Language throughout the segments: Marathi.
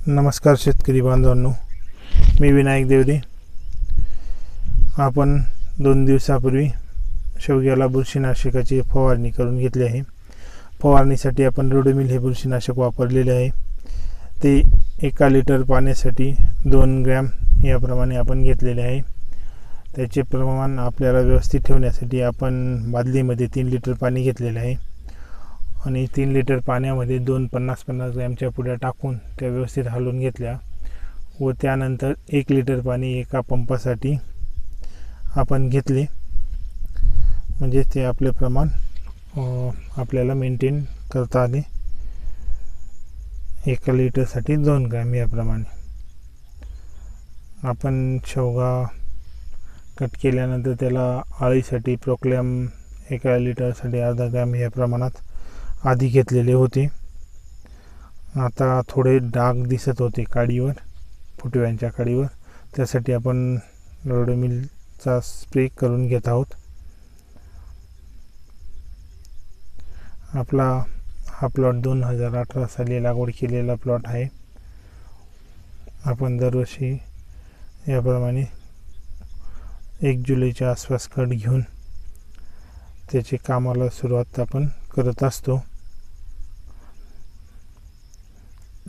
नमस्कार शेतकरी बांधवांनो, मी विनायक देवरे. आपण 2 दिवसापूर्वी शेवग्याला बुरशीनाशकाची फवारणी करून घेतली आहे. फवारणीसाठी आपण रोडोमिल हे बुरशीनाशक वापरलेले आहे. ते 1 लिटर पाण्यासाठी 2 ग्रॅम याप्रमाणे आपण घेतलेले आहे. त्याचे प्रमाण आपल्याला व्यवस्थित ठेवण्यासाठी आपण बादलीमध्ये 3 लिटर पाणी घेतलेले आहे आणि 3 लिटर पाण्यामध्ये 2 50-50 ग्रॅमच्या पुड्या टाकून त्या व्यवस्थित हलवून घेतल्या व त्यानंतर 1 लिटर पाणी एका पंपासाठी आपण घेतले. म्हणजे ते आपले प्रमाण आपल्याला मेंटेन करता आले. 1 लिटरसाठी 2 ग्रॅम याप्रमाणे. आपण शेवगा कट केल्यानंतर त्याला आळीसाठी प्रोक्लेम 1 लिटरसाठी अर्धा ग्रॅम या प्रमाणात आधी घेतलेले होते. आता थोडे डाग दिसत होते काडीवर, फुटव्यांच्या काडीवर. त्यासाठी आपण रोडोमिलचा स्प्रे करून घेत आहोत. आपला हा प्लॉट 2018 साली लागवड केलेला प्लॉट आहे. आपण दरवर्षी याप्रमाणे 1 जुलैच्या आसपास कट घेऊन त्याचे कामाला सुरुवात आपण करत असतो.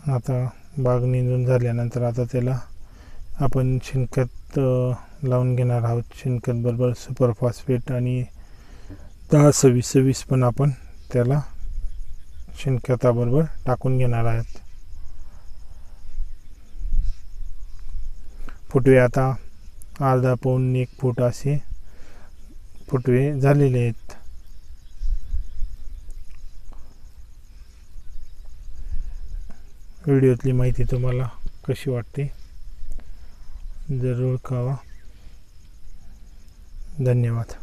आता बाग निंदून झाल्यानंतर आता त्याला आपण शेणखत लावून घेणार आहोत. शेणखत बरोबर सुपर फॉस्फेट आणि 10-26-26 पण आपण त्याला शेणखताबरोबर टाकून घेणार आहोत. फुटवे आता अर्धा पाऊण 1 फूट असे फुटवे झालेले आहेत. व्हिडिओतली माहिती तुम्हाला कशी वाटते जरूर कळवा. धन्यवाद.